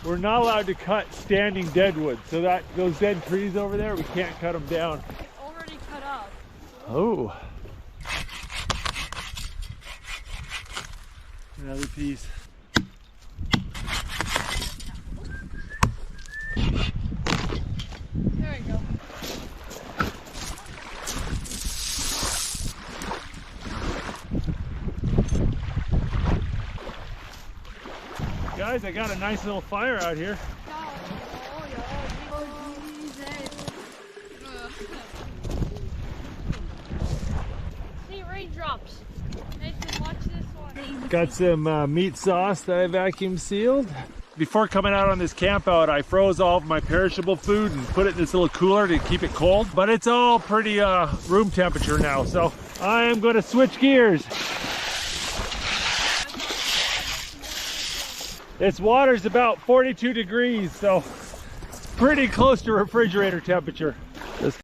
we're not allowed to cut standing deadwood. So those dead trees over there, we can't cut them down. It's already cut up. Oh. Another piece. There we go. Guys, I got a nice little fire out here. See, raindrops. Nathan, watch this one. Got some meat sauce that I vacuum sealed. Before coming out on this camp out, I froze all of my perishable food and put it in this little cooler to keep it cold. But it's all pretty room temperature now, so I am going to switch gears. This water's about 42 degrees, so pretty close to refrigerator temperature.